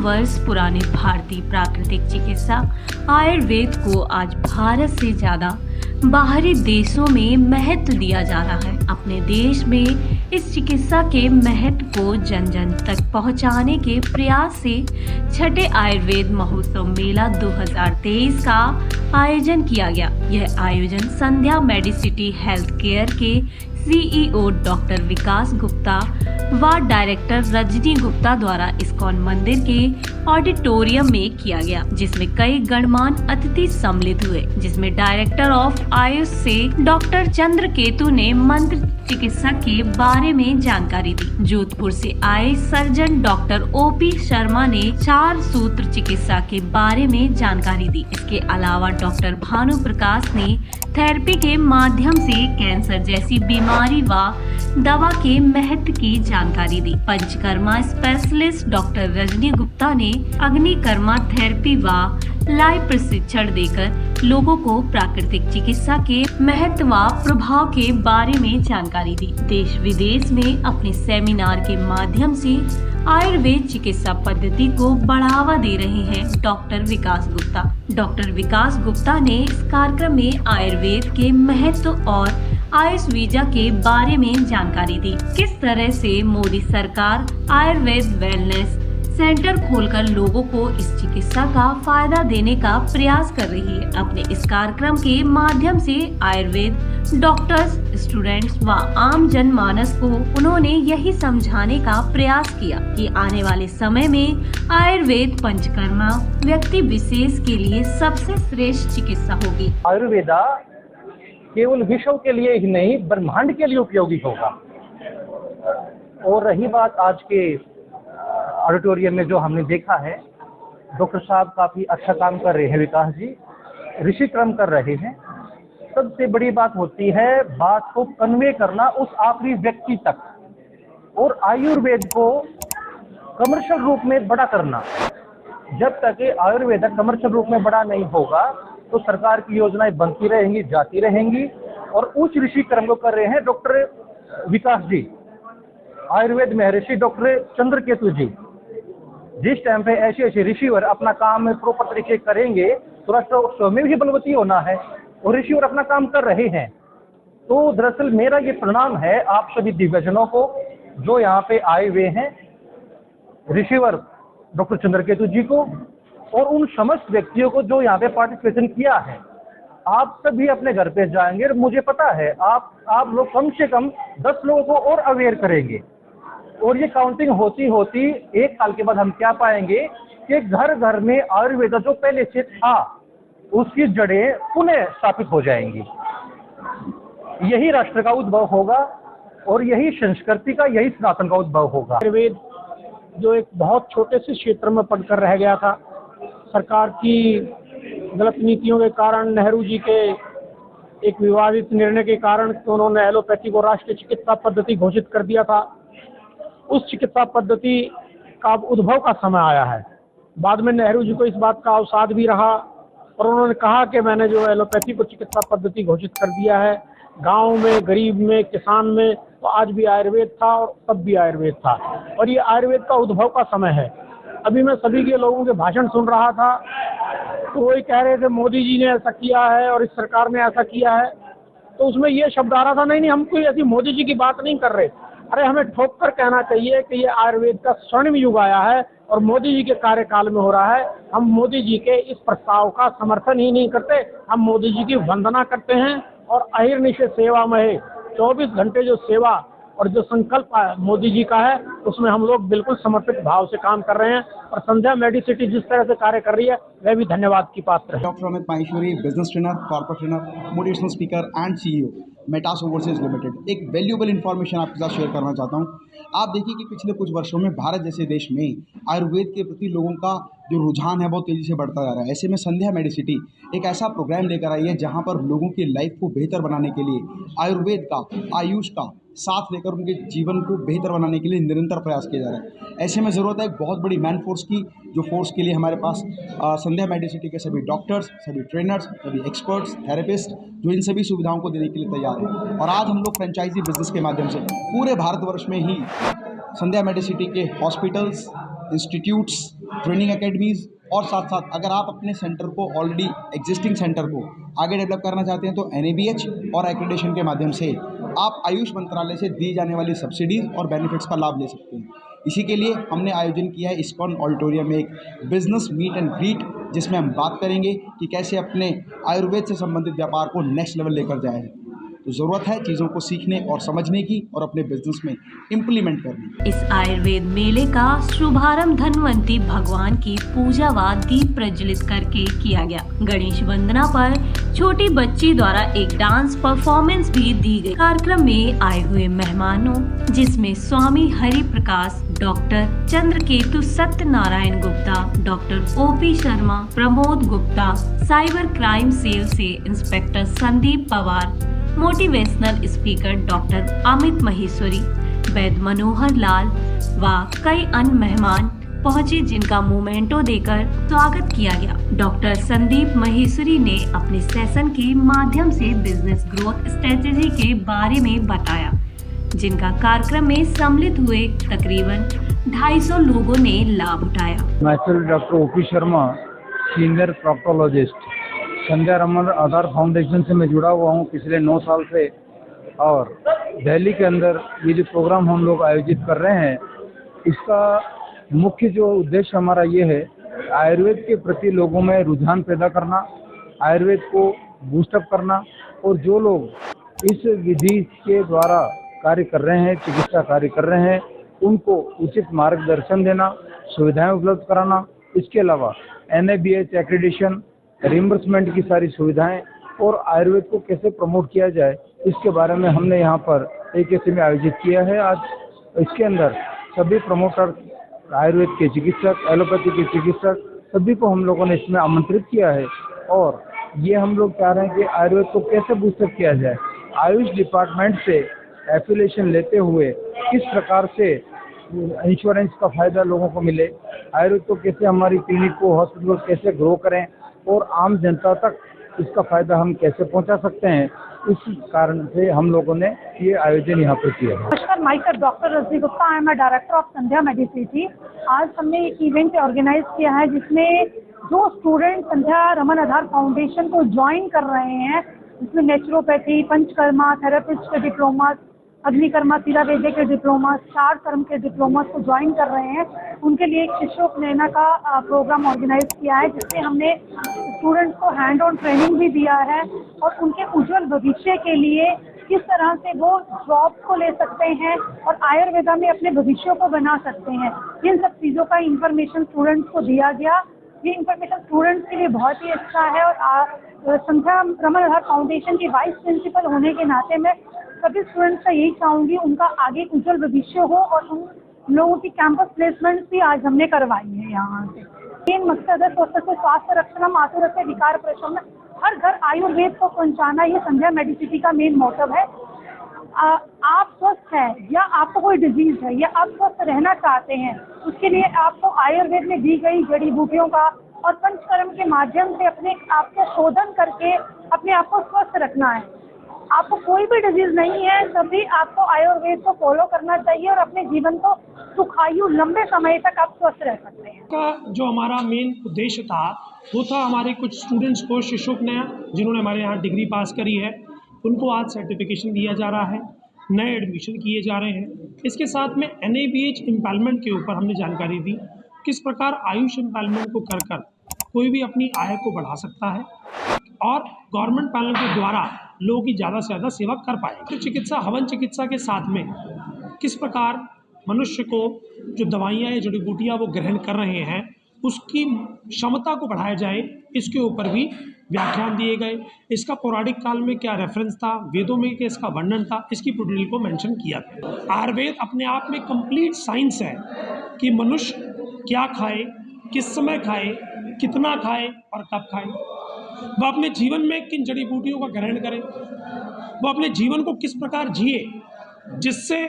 वर्ष पुराने भारतीय प्राकृतिक चिकित्सा आयुर्वेद को आज भारत से ज्यादा बाहरी देशों में महत्व दिया जा रहा है। अपने देश में इस चिकित्सा के महत्व को जन जन तक पहुंचाने के प्रयास से छठे आयुर्वेद महोत्सव मेला 2023 का आयोजन किया गया। यह आयोजन संध्या मेडिसिटी हेल्थ केयर के सीईओ डॉक्टर विकास गुप्ता व डायरेक्टर रजनी गुप्ता द्वारा इस्कॉन मंदिर के ऑडिटोरियम में किया गया, जिसमें कई गणमान्य अतिथि सम्मिलित हुए, जिसमें डायरेक्टर ऑफ आयुष से डॉक्टर चंद्रकेतु ने मंत्र चिकित्सा के बारे में जानकारी दी। जोधपुर से आए सर्जन डॉक्टर ओपी शर्मा ने 4 सूत्र चिकित्सा के बारे में जानकारी दी। इसके अलावा डॉक्टर भानु प्रकाश ने थेरेपी के माध्यम से कैंसर जैसी बीमारी व दवा के महत्व की जानकारी दी। पंचकर्मा स्पेशलिस्ट डॉक्टर रजनी गुप्ता ने अग्निकर्मा थेरेपी व लाइव प्रशिक्षण देकर लोगों को प्राकृतिक चिकित्सा के महत्व व प्रभाव के बारे में जानकारी दी। देश विदेश में अपने सेमिनार के माध्यम से आयुर्वेद चिकित्सा पद्धति को बढ़ावा दे रहे हैं डॉक्टर विकास गुप्ता। डॉक्टर विकास गुप्ता ने इस कार्यक्रम में आयुर्वेद के महत्व और आयुष वीजा के बारे में जानकारी दी। किस तरह से मोदी सरकार आयुर्वेद वेलनेस सेंटर खोलकर लोगों को इस चिकित्सा का फायदा देने का प्रयास कर रही है। अपने इस कार्यक्रम के माध्यम से आयुर्वेद डॉक्टर्स, स्टूडेंट्स व आम जनमानस को उन्होंने यही समझाने का प्रयास किया कि आने वाले समय में आयुर्वेद पंचकर्मा व्यक्ति विशेष के लिए सबसे श्रेष्ठ चिकित्सा होगी। आयुर्वेदा केवल विश्व के लिए ही नहीं, ब्रह्मांड के लिए उपयोगी होगा। और रही बात आज के ऑडिटोरियम में जो हमने देखा है, डॉक्टर साहब काफी अच्छा काम कर रहे हैं, विकास जी ऋषि क्रम कर रहे हैं। सबसे बड़ी बात होती है बात को कन्वे करना उस आखिरी व्यक्ति तक, और आयुर्वेद को कमर्शियल रूप में बड़ा करना। जब तक आयुर्वेद कमर्शियल रूप में बड़ा नहीं होगा तो सरकार की योजनाएं बनती रहेंगी, जाती रहेंगी। और उच्च ऋषि क्रम को कर रहे हैं डॉक्टर विकास जी, आयुर्वेद महर्षि डॉक्टर चंद्रकेतु जी। जिस टाइम पे ऐसे ऐसे ऋषिवर अपना काम प्रॉपर तरीके करेंगे तो राष्ट्र में भी बलवती होना है, और ऋषिवर अपना काम कर रहे हैं। तो दरअसल मेरा ये प्रणाम है आप सभी दिव्यजनों को जो यहाँ पे आए हुए हैं, ऋषिवर डॉक्टर चंद्रकेतु जी को, और उन समस्त व्यक्तियों को जो यहाँ पे पार्टिसिपेशन किया है। आप सभी अपने घर पे जाएंगे और मुझे पता है आप लोग कम से कम 10 लोगों को और अवेयर करेंगे, और ये काउंटिंग होती होती 1 साल के बाद हम क्या पाएंगे कि घर घर में आयुर्वेद जो पहले से था उसकी जड़ें पुनः स्थापित हो जाएंगी। यही राष्ट्र का उद्भव होगा और यही संस्कृति का, यही सनातन का उद्भव होगा। आयुर्वेद जो एक बहुत छोटे से क्षेत्र में पड़कर रह गया था, सरकार की गलत नीतियों के कारण, नेहरू जी के एक विवादित निर्णय के कारण तो उन्होंने एलोपैथी को राष्ट्रीय चिकित्सा पद्धति घोषित कर दिया था। उस चिकित्सा पद्धति का उद्भव का समय आया है। बाद में नेहरू जी को इस बात का अवसाद भी रहा और उन्होंने कहा कि मैंने जो एलोपैथी को चिकित्सा पद्धति घोषित कर दिया है। गांव में, गरीब में, किसान में तो आज भी आयुर्वेद था और तब भी आयुर्वेद था, और ये आयुर्वेद का उद्भव का समय है। अभी मैं सभी के लोगों के भाषण सुन रहा था तो वही कह रहे थे मोदी जी ने ऐसा किया है और इस सरकार ने ऐसा किया है, तो उसमें ये शब्द आ रहा था, नहीं हम कोई ऐसी मोदी जी की बात नहीं कर रहे। अरे हमें ठोक कर कहना चाहिए कि ये आयुर्वेद का स्वर्णिम युग आया है और मोदी जी के कार्यकाल में हो रहा है। हम मोदी जी के इस प्रस्ताव का समर्थन ही नहीं करते, हम मोदी जी की वंदना करते हैं और अहिर्निश सेवा में 24 घंटे जो सेवा और जो संकल्प मोदी जी का है उसमें हम लोग बिल्कुल समर्पित भाव से काम कर रहे हैं, और संध्या मेडिसिटी जिस तरह से कार्य कर रही है वह भी धन्यवाद की पात्र है। Doctor Amit Maheshwari, business trainer, corporate trainer, motivational speaker and CEO, Metas overseas limited. एक वैल्यूएबल इन्फॉर्मेशन आपके साथ शेयर करना चाहता हूँ। आप देखिए कि पिछले कुछ वर्षों में भारत जैसे देश में आयुर्वेद के प्रति लोगों का जो रुझान है वो तेज़ी से बढ़ता जा रहा है। ऐसे में संध्या मेडिसिटी एक ऐसा प्रोग्राम लेकर आई है जहाँ पर लोगों की लाइफ को बेहतर बनाने के लिए आयुर्वेद का, आयुष का साथ लेकर उनके जीवन को बेहतर बनाने के लिए निरंतर प्रयास किया जा रहा है। ऐसे में ज़रूरत है एक बहुत बड़ी मैन फोर्स की, जो फोर्स के लिए हमारे पास संध्या मेडिसिटी के सभी डॉक्टर्स, सभी ट्रेनर्स, सभी एक्सपर्ट्स, थेरेपिस्ट जो इन सभी सुविधाओं को देने के लिए तैयार हैं। और आज हम लोग फ्रेंचाइजी बिजनेस के माध्यम से पूरे भारतवर्ष में ही संध्या मेडिसिटी के हॉस्पिटल्स, इंस्टीट्यूट्स ट्रेनिंग एकेडमीज़ और साथ साथ अगर आप अपने सेंटर को ऑलरेडी एग्जिस्टिंग सेंटर को आगे डेवलप करना चाहते हैं तो NABH और एक्रेडिटेशन के माध्यम से आप आयुष मंत्रालय से दी जाने वाली सब्सिडीज़ और बेनिफिट्स का लाभ ले सकते हैं। इसी के लिए हमने आयोजन किया है इस्कॉन ऑडिटोरियम में एक बिजनेस मीट एंड ग्रीट, जिसमें हम बात करेंगे कि कैसे अपने आयुर्वेद से संबंधित व्यापार को नेक्स्ट लेवल लेकर जाए। तो ज़रूरत है चीज़ों को सीखने और समझने की और अपने बिजनेस में इम्प्लीमेंट करने की। इस आयुर्वेद मेले का शुभारंभ धन्वंतरी भगवान की पूजा व दीप प्रज्वलित करके किया गया। गणेश वंदना पर छोटी बच्ची द्वारा एक डांस परफॉर्मेंस भी दी गई। कार्यक्रम में आए हुए मेहमानों जिसमें Swami Hari Prakash, doctor Chandraketu Satyanarayana Gupta, doctor OP Sharma, Pramod Gupta, cyber crime cell से inspector Sandeep Pawar, motivational speaker doctor Amit Maheshwari, Vaidya Manohar लाल व कई अन्य मेहमान पहुंचे जिनका मोमेंटो देकर स्वागत किया गया। डॉक्टर संदीप महेश्वरी ने अपने सेशन के माध्यम से बिजनेस ग्रोथ स्ट्रेटेजी के बारे में बताया, जिनका कार्यक्रम में सम्मिलित हुए तकरीबन 250 लोगों ने लाभ उठाया। मैं doctor OP Sharma, senior proctologist, Sandhya Raman Aadhaar foundation से मैं जुड़ा हुआ हूँ पिछले 9 साल से। और दिल्ली के अंदर ये जो प्रोग्राम हम लोग आयोजित कर रहे हैं, इसका मुख्य जो उद्देश्य हमारा ये है, आयुर्वेद के प्रति लोगों में रुझान पैदा करना, आयुर्वेद को बूस्टअप करना, और जो लोग इस विधि के द्वारा कार्य कर रहे हैं, चिकित्सा कार्य कर रहे हैं, उनको उचित मार्गदर्शन देना, सुविधाएं उपलब्ध कराना। इसके अलावा NABH एक्रेडिटेशन, रिम्बर्समेंट की सारी सुविधाएं और आयुर्वेद को कैसे प्रमोट किया जाए, इसके बारे में हमने यहाँ पर एक ऐसे में आयोजित किया है। आज इसके अंदर सभी प्रमोटर, आयुर्वेद के चिकित्सक, एलोपैथी के चिकित्सक, सभी को हम लोगों ने इसमें आमंत्रित किया है। और ये हम लोग चाह रहे हैं कि आयुर्वेद को कैसे बूस्टअप किया जाए, आयुष डिपार्टमेंट से एफिलिएशन लेते हुए किस प्रकार से इंश्योरेंस का फायदा लोगों को मिले, आयुर्वेद को कैसे हमारी क्लिनिक को, हॉस्पिटल को कैसे ग्रो करें, और आम जनता तक इसका फायदा हम कैसे पहुंचा सकते हैं। इस कारण से हम लोगों ने ये आयोजन यहाँ पर किया है। नमस्कार, myself doctor Rajni Gupta, I am a director of Sandhya Medicity. आज हमने एक इवेंट ऑर्गेनाइज किया है जिसमें जो स्टूडेंट संध्या रमन आधार फाउंडेशन को ज्वाइन कर रहे हैं, जिसमें नेचुरोपैथी, पंचकर्मा, थेरेपिस्ट के डिप्लोमा, अग्निकर्मा, तिरावेद्य के डिप्लोमा, 4 कर्म के डिप्लोमा को ज्वाइन कर रहे हैं, उनके लिए एक शिष्योपनयना का प्रोग्राम ऑर्गेनाइज किया है, जिसमें हमने स्टूडेंट्स को हैंड ऑन ट्रेनिंग भी दिया है और उनके उज्जवल भविष्य के लिए किस तरह से वो जॉब को ले सकते हैं और आयुर्वेदा में अपने भविष्य को बना सकते हैं। इन सब चीज़ों का इंफॉर्मेशन स्टूडेंट्स को दिया गया। ये इंफॉर्मेशन स्टूडेंट्स के लिए बहुत ही अच्छा है। और संध्या रमन आधार फाउंडेशन की वाइस प्रिंसिपल होने के नाते मैं सभी स्टूडेंट्स का यही चाहूँगी, उनका आगे उज्जवल भविष्य हो। और उन लोगों की कैंपस प्लेसमेंट भी आज हमने करवाई है यहाँ से। मेन मकसद है स्वस्य स्वास्थ्य रक्षणम आतुरस्य विकार प्रशमन, हर घर आयुर्वेद को पहुँचाना, ये संध्या मेडिसिटी का मेन मोटिव है। आप स्वस्थ हैं या आपको कोई डिजीज है या आप स्वस्थ रहना चाहते हैं, उसके लिए आपको आयुर्वेद में दी गई जड़ी बूटियों का और पंचकर्म के माध्यम से अपने आप को शोधन करके अपने आप को स्वस्थ रखना है। आपको कोई भी डिजीज नहीं है, तभी आपको आयुर्वेद को फॉलो करना चाहिए और अपने जीवन को सुखायु लंबे समय तक आप स्वस्थ रह सकते हैं। का जो हमारा मेन उद्देश्य था वो था हमारे कुछ स्टूडेंट्स को शिष्योपनयन, जिन्होंने हमारे यहाँ डिग्री पास करी है, उनको आज सर्टिफिकेशन दिया जा रहा है, नए एडमिशन किए जा रहे हैं। इसके साथ में NABH एम्पावरमेंट के ऊपर हमने जानकारी दी, किस प्रकार आयुष एम्पावरमेंट को कर कोई भी अपनी आय को बढ़ा सकता है और गवर्नमेंट पैनल के द्वारा लोगों की ज़्यादा से ज़्यादा सेवा कर पाए। तो चिकित्सा, हवन चिकित्सा के साथ में किस प्रकार मनुष्य को जो दवाइयाँ या जड़ी बूटियाँ वो ग्रहण कर रहे हैं, उसकी क्षमता को बढ़ाया जाए, इसके ऊपर भी व्याख्यान दिए गए। इसका पौराणिक काल में क्या रेफरेंस था, वेदों में क्या इसका वर्णन था, इसकी डिटेल को मेंशन किया था। आयुर्वेद अपने आप में कंप्लीट साइंस है कि मनुष्य क्या खाए, किस समय खाए, कितना खाए और कब खाए, वह अपने जीवन में किन जड़ी बूटियों का ग्रहण करे, वह अपने जीवन को किस प्रकार जिए, जिससे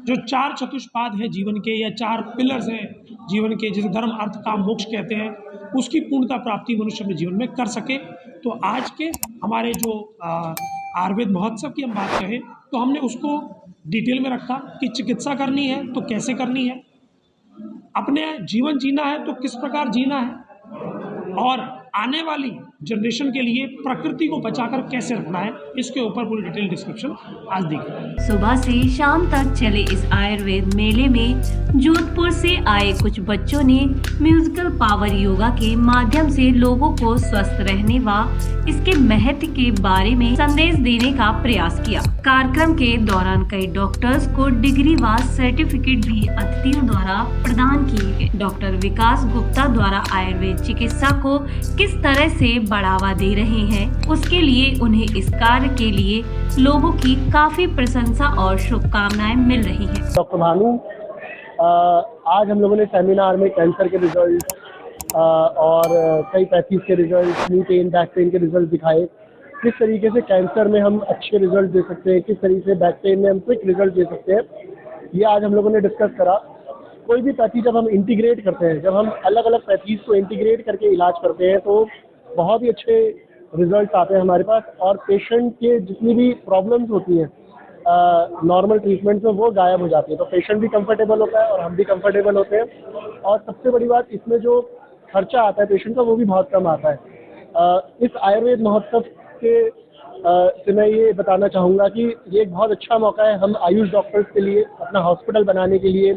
जो 4 चतुष्पाद हैं जीवन के या 4 पिलर्स हैं जीवन के, जिसे धर्म अर्थ काम मोक्ष कहते हैं, उसकी पूर्णता प्राप्ति मनुष्य अपने जीवन में कर सके। तो आज के हमारे जो आयुर्वेद महोत्सव की हम बात करें तो हमने उसको डिटेल में रखा कि चिकित्सा करनी है तो कैसे करनी है, अपने जीवन जीना है तो किस प्रकार जीना है और आने वाली जनरेशन के लिए प्रकृति को बचाकर कैसे रखना है, इसके ऊपर पूरी डिटेल डिस्क्रिप्शन आज देखिए। सुबह से शाम तक चले इस आयुर्वेद मेले में जोधपुर से आए कुछ बच्चों ने म्यूजिकल पावर योगा के माध्यम से लोगों को स्वस्थ रहने व इसके महत्व के बारे में संदेश देने का प्रयास किया। कार्यक्रम के दौरान कई डॉक्टर्स को डिग्री व सर्टिफिकेट भी अतिथियों द्वारा प्रदान किए गए। डॉक्टर विकास गुप्ता द्वारा आयुर्वेद चिकित्सा को किस तरह से बढ़ावा दे रहे हैं, उसके लिए उन्हें इस कार्य के लिए लोगों की काफी प्रशंसा और शुभकामनाएं मिल रही हैं। डॉक्टर भानु, आज हम लोगों ने सेमिनार में कैंसर के रिजल्ट और कई पैथीज के result, knee pain, back pain के रिजल्ट दिखाए। किस तरीके से कैंसर में हम अच्छे रिजल्ट दे सकते हैं, किस तरीके से बैक पेन में हम क्विक रिजल्ट दे सकते हैं, ये आज हम लोगों ने डिस्कस करा। कोई भी पैथी जब हम इंटीग्रेट करते हैं, जब हम अलग अलग पैथीज को इंटीग्रेट करके इलाज करते हैं तो बहुत ही अच्छे रिजल्ट आते हैं हमारे पास, और पेशेंट के जितनी भी प्रॉब्लम्स होती हैं नॉर्मल ट्रीटमेंट में वो गायब हो जाती है। तो पेशेंट भी कंफर्टेबल होता है और हम भी कंफर्टेबल होते हैं, और सबसे बड़ी बात इसमें जो खर्चा आता है पेशेंट का वो भी बहुत कम आता है। इस आयुर्वेद महोत्सव के से मैं ये बताना चाहूँगा कि ये एक बहुत अच्छा मौका है हम आयुष डॉक्टर्स के लिए, अपना हॉस्पिटल बनाने के लिए,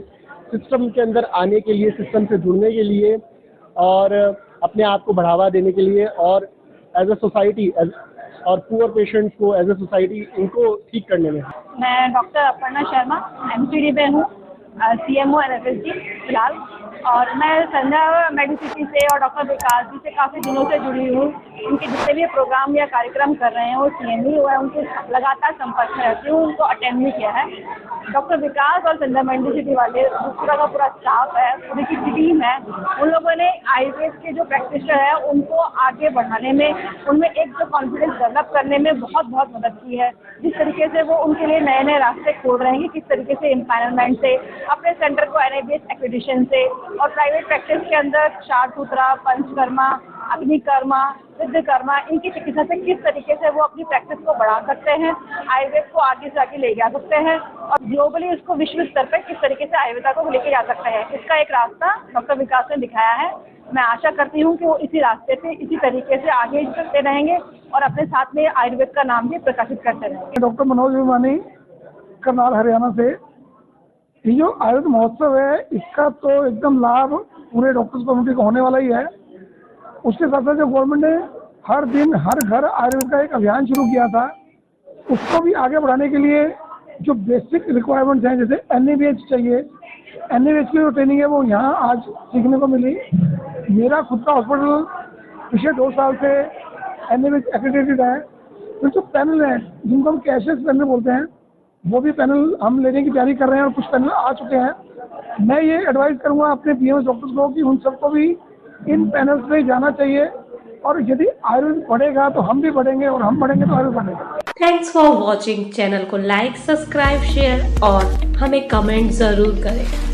सिस्टम के अंदर आने के लिए, सिस्टम से जुड़ने के लिए और अपने आप को बढ़ावा देने के लिए, और एज अ सोसाइटी और पुअर पेशेंट्स को एज अ सोसाइटी इनको ठीक करने में। मैं डॉक्टर अपर्णा शर्मा MCD में हूँ, CMO NFSG फिलहाल, और मैं संध्या मेडिसिटी से और डॉक्टर विकास जी से काफ़ी दिनों से जुड़ी हूँ। उनके जितने भी प्रोग्राम या कार्यक्रम कर रहे हैं वो CME हुआ है, उनके लगातार संपर्क में रहती हूँ, उनको अटेंड भी किया है। डॉक्टर विकास और संध्या मेडिसिटी वाले पूरा का पूरा स्टाफ है, पूरी की टीम है, उन लोगों ने आयुर्वेद के जो प्रैक्टिशनर है उनको आगे बढ़ाने में, उनमें एक जो कॉन्फिडेंस डेवलप करने में बहुत मदद की है। जिस तरीके से वो उनके लिए नए नए रास्ते खोल रहे हैं कि किस तरीके से एम्पावरमेंट से, अपने सेंटर को NABS एक्रेडिटेशन से, और प्राइवेट प्रैक्टिस के अंदर क्षारसूत्रा, पंचकर्मा, अग्निकर्मा, सिद्धकर्मा, इनकी चिकित्सा से किस तरीके से वो अपनी प्रैक्टिस को बढ़ा सकते हैं, आयुर्वेद को आगे से आगे ले जा सकते हैं, और ग्लोबली उसको विश्व स्तर पर किस तरीके से आयुर्वेदा को लेके जा सकते हैं। इसका एक रास्ता डॉक्टर विकास ने दिखाया है। मैं आशा करती हूँ कि वो इसी रास्ते पे इसी तरीके से आगे चलते रहेंगे और अपने साथ में आयुर्वेद का नाम भी प्रकाशित करते रहेंगे। डॉक्टर मनोज विमानी, करनाल, हरियाणा से। ये जो आयुर्वेद महोत्सव है इसका तो एकदम लाभ पूरे डॉक्टर्स कम्युनिटी को होने वाला ही है। उसके साथ साथ जो गवर्नमेंट ने हर दिन हर घर आयुर्वेद का एक अभियान शुरू किया था, उसको भी आगे बढ़ाने के लिए जो बेसिक रिक्वायरमेंट्स हैं, जैसे NABH चाहिए, NABH की जो ट्रेनिंग है वो यहाँ आज सीखने को मिली। मेरा खुद का हॉस्पिटल पिछले 2 साल से NABH एक्रेडिटेड है। तो जो पैनल है जिनको हम कैशलेस पैनल बोलते हैं, वो भी पैनल हम लेने की तैयारी कर रहे हैं और कुछ पैनल आ चुके हैं। मैं ये एडवाइस करूँगा अपने PMS डॉक्टर्स को कि उन सबको भी इन पैनल्स में जाना चाहिए, और यदि आयुर्वेद बढ़ेगा तो हम भी बढ़ेंगे, और हम बढ़ेंगे तो आयुर्वेद बढ़ेगा। Thanks for watching. चैनल को लाइक, सब्सक्राइब, शेयर और हमें कमेंट जरूर करें।